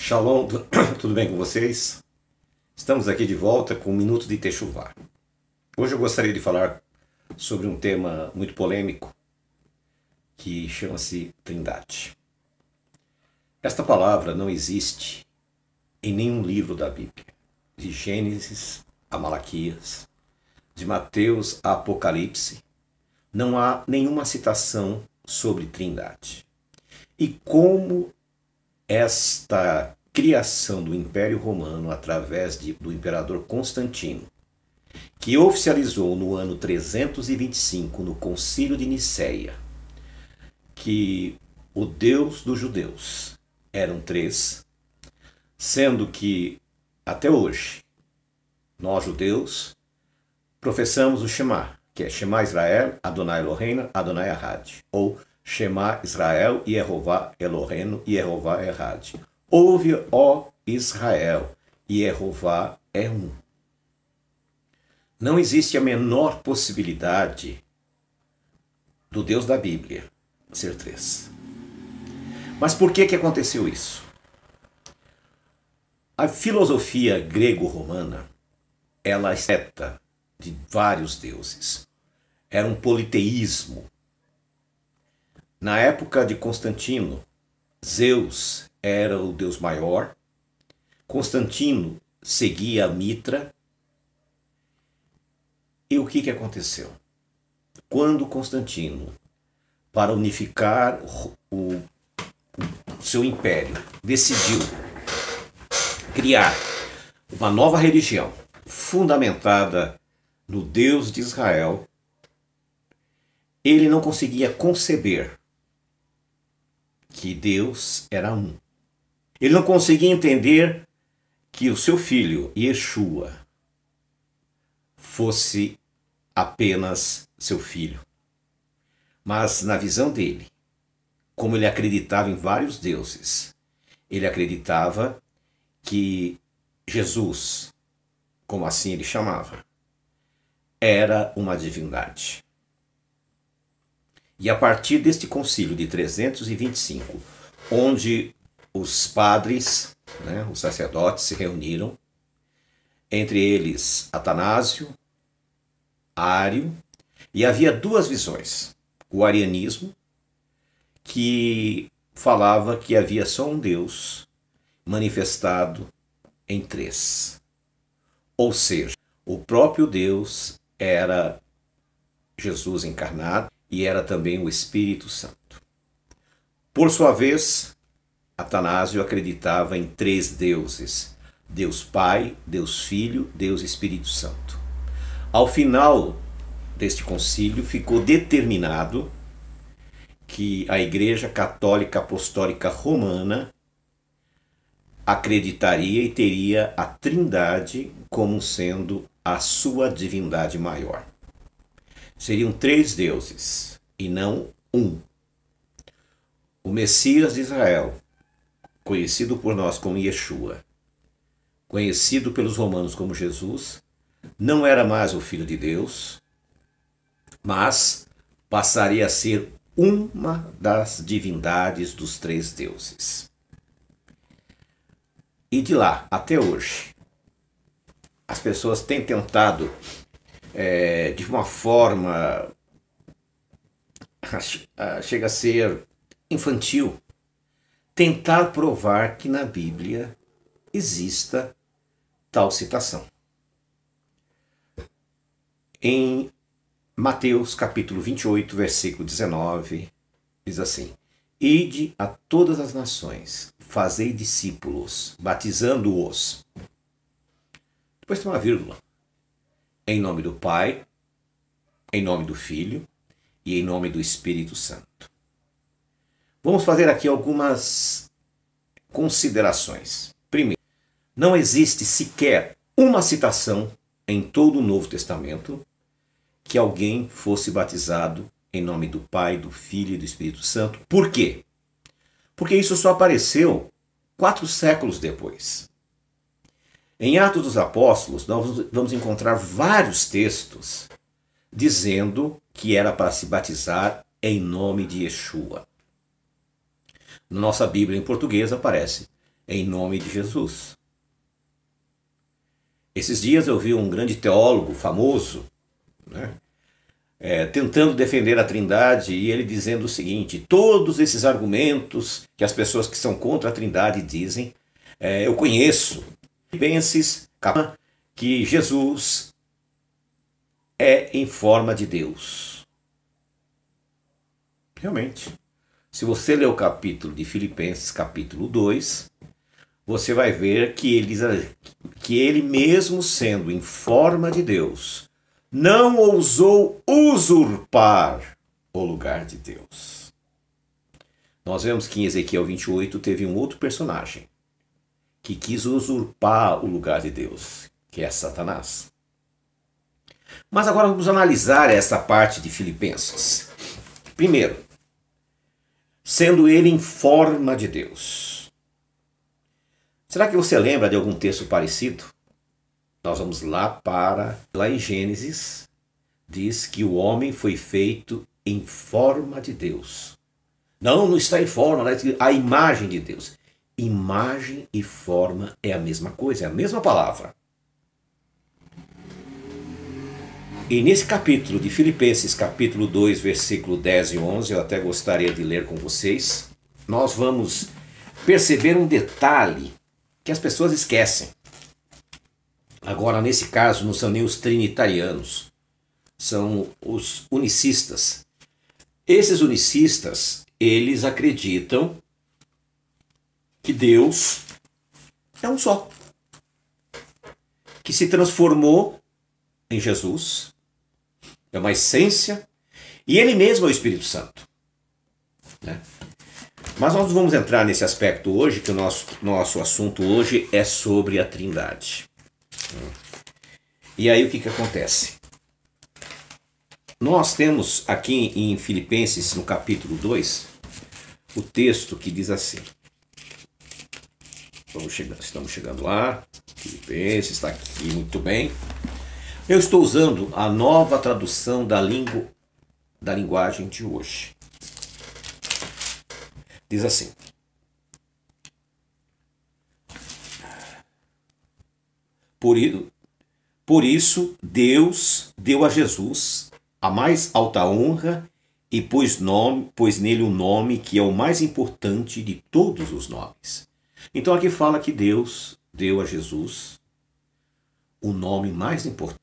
Shalom, tudo bem com vocês? Estamos aqui de volta com um Minuto de Techuvá. Hoje eu gostaria de falar sobre um tema muito polêmico que chama-se Trindade. Esta palavra não existe em nenhum livro da Bíblia, de Gênesis a Malaquias, de Mateus a Apocalipse. Não há nenhuma citação sobre Trindade. E como esta criação do Império Romano através do imperador Constantino, que oficializou no ano 325, no Concílio de Nicéia, que o Deus dos judeus eram três, sendo que até hoje nós judeus professamos o Shema, que é Shema Israel, Adonai Eloheinu, Adonai Echad, ou Shema Israel, Yehová Eloheinu, Yehová Echad. Ouve, ó Israel, Yehová é um. Não existe a menor possibilidade do Deus da Bíblia ser três. Mas por que aconteceu isso? A filosofia grego-romana, ela é seta de vários deuses. Era um politeísmo. Na época de Constantino, Zeus era o deus maior, Constantino seguia Mitra. E o que aconteceu? Quando Constantino, para unificar o seu império, decidiu criar uma nova religião fundamentada no Deus de Israel, ele não conseguia conceber que Deus era um. Ele não conseguia entender que o seu filho, Yeshua, fosse apenas seu filho. Mas na visão dele, como ele acreditava em vários deuses, ele acreditava que Jesus, como assim ele chamava, era uma divindade. E a partir deste concílio de 325, onde os padres, os sacerdotes se reuniram, entre eles Atanásio, Ário, e havia duas visões. O arianismo, que falava que havia só um Deus manifestado em três. Ou seja, o próprio Deus era Jesus encarnado e era também o Espírito Santo. Por sua vez, Atanásio acreditava em três deuses: Deus Pai, Deus Filho, Deus Espírito Santo. Ao final deste concílio ficou determinado que a Igreja Católica Apostólica Romana acreditaria e teria a Trindade como sendo a sua divindade maior. Seriam três deuses e não um. O Messias de Israel, conhecido por nós como Yeshua, conhecido pelos romanos como Jesus, não era mais o Filho de Deus, mas passaria a ser uma das divindades dos três deuses. E de lá até hoje, as pessoas têm tentado, de uma forma, chega a ser infantil, tentar provar que na Bíblia exista tal citação. Em Mateus capítulo 28, versículo 19, diz assim: Ide a todas as nações, fazei discípulos, batizando-os. Depois tem uma vírgula. Em nome do Pai, em nome do Filho e em nome do Espírito Santo. Vamos fazer aqui algumas considerações. Primeiro, não existe sequer uma citação em todo o Novo Testamento que alguém fosse batizado em nome do Pai, do Filho e do Espírito Santo. Por quê? Porque isso só apareceu 4 séculos depois. Em Atos dos Apóstolos, nós vamos encontrar vários textos dizendo que era para se batizar em nome de Yeshua. Na nossa Bíblia em português aparece em nome de Jesus. Esses dias eu vi um grande teólogo famoso, né, tentando defender a Trindade, e ele dizendo o seguinte: todos esses argumentos que as pessoas que são contra a Trindade dizem, eu conheço. Filipenses, que Jesus é em forma de Deus. Realmente, se você ler o capítulo de Filipenses, capítulo 2, você vai ver que ele diz que ele mesmo sendo em forma de Deus, não ousou usurpar o lugar de Deus. Nós vemos que em Ezequiel 28 teve um outro personagem que quis usurpar o lugar de Deus, que é Satanás. Mas agora vamos analisar essa parte de Filipenses. Primeiro, sendo ele em forma de Deus. Será que você lembra de algum texto parecido? Nós vamos lá em Gênesis, diz que o homem foi feito em forma de Deus. Não está em forma, a imagem de Deus. Imagem e forma é a mesma coisa, é a mesma palavra. E nesse capítulo de Filipenses, capítulo 2, versículo 10 e 11, eu até gostaria de ler com vocês, nós vamos perceber um detalhe que as pessoas esquecem. Agora, nesse caso, não são nem os trinitarianos, são os unicistas. Esses unicistas, eles acreditam que Deus é um só, que se transformou em Jesus, é uma essência, e ele mesmo é o Espírito Santo, né? Mas nós vamos entrar nesse aspecto hoje, que o nosso assunto hoje é sobre a Trindade. E aí o que acontece? Nós temos aqui em Filipenses, no capítulo 2, o texto que diz assim. Estamos chegando lá. Filipenses está aqui muito bem. Eu estou usando a nova tradução da linguagem de hoje. Diz assim: Por isso Deus deu a Jesus a mais alta honra e pôs nele um nome que é o mais importante de todos os nomes. Então aqui fala que Deus deu a Jesus o nome mais importante,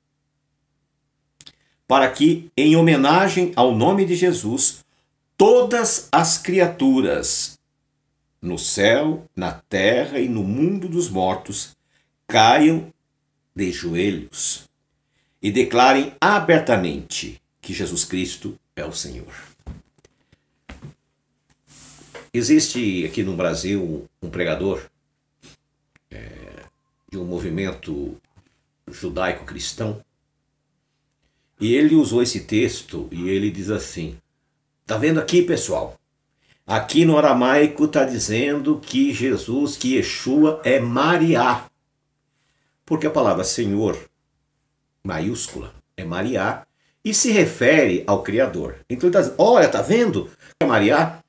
para que, em homenagem ao nome de Jesus, todas as criaturas no céu, na terra e no mundo dos mortos caiam de joelhos e declarem abertamente que Jesus Cristo é o Senhor. Existe aqui no Brasil um pregador de um movimento judaico-cristão, e ele usou esse texto e ele diz assim: tá vendo aqui, pessoal? Aqui no aramaico está dizendo que Jesus, que Yeshua é Mariá, porque a palavra Senhor, maiúscula, é Mariá, e se refere ao Criador. Então ele está dizendo: olha, tá vendo que Mariá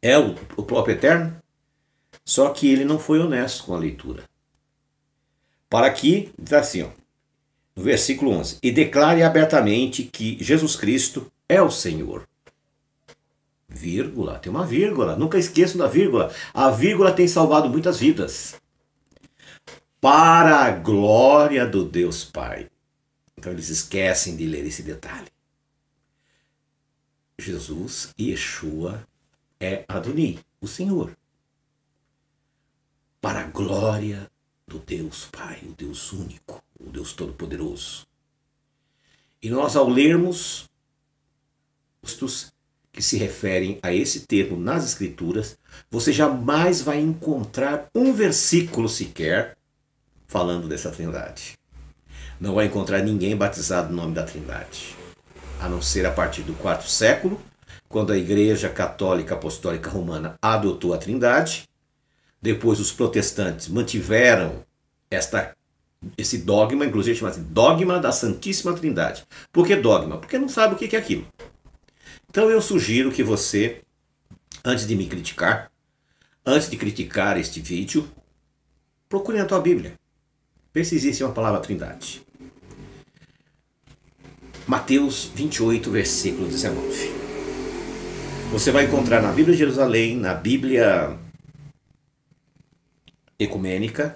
é o próprio Eterno? Só que ele não foi honesto com a leitura. Para que, diz assim, ó, no versículo 11, e declare abertamente que Jesus Cristo é o Senhor. Vírgula, tem uma vírgula, nunca esqueçam da vírgula. A vírgula tem salvado muitas vidas. Para a glória do Deus Pai. Então eles esquecem de ler esse detalhe. Jesus, Yeshua, é Adoni, o Senhor. Para a glória do Deus Pai, o Deus único, o Deus Todo-Poderoso. E nós, ao lermos textos que se referem a esse termo nas Escrituras, você jamais vai encontrar um versículo sequer falando dessa Trindade. Não vai encontrar ninguém batizado no nome da Trindade, a não ser a partir do IV século, quando a Igreja Católica Apostólica Romana adotou a Trindade. Depois os protestantes mantiveram esse dogma, inclusive chama-se dogma da Santíssima Trindade. Por que dogma? Porque não sabe o que é aquilo. Então eu sugiro que você, antes de me criticar, Antes de criticar este vídeo, procure na tua Bíblia. Vê se existe uma palavra Trindade. Mateus 28, versículo 19. Você vai encontrar na Bíblia de Jerusalém, na Bíblia ecumênica,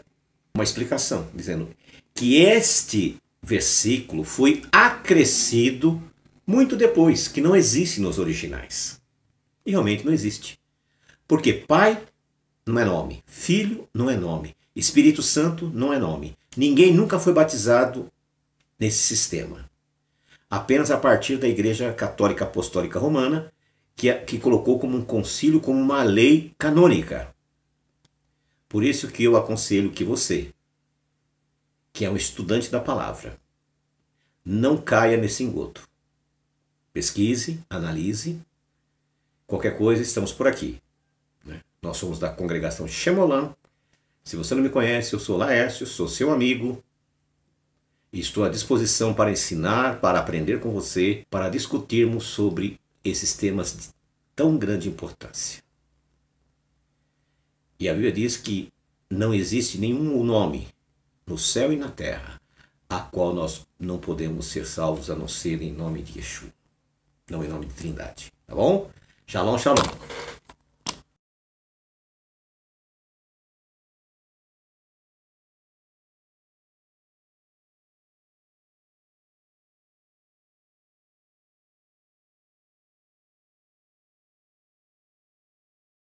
uma explicação, dizendo que este versículo foi acrescido muito depois, que não existe nos originais. E realmente não existe. Porque Pai não é nome, Filho não é nome, Espírito Santo não é nome. Ninguém nunca foi batizado nesse sistema. Apenas a partir da Igreja Católica Apostólica Romana, que colocou como um concílio, como uma lei canônica. Por isso que eu aconselho que você, que é um estudante da palavra, não caia nesse engodo. Pesquise, analise. Qualquer coisa, estamos por aqui. Nós somos da congregação Shemolam. Se você não me conhece, eu sou Laércio, sou seu amigo. E estou à disposição para ensinar, para aprender com você, para discutirmos sobre esses temas de tão grande importância. E a Bíblia diz que não existe nenhum nome no céu e na terra a qual nós não podemos ser salvos a não ser em nome de Yeshua. Não em nome de Trindade. Tá bom? Shalom, shalom.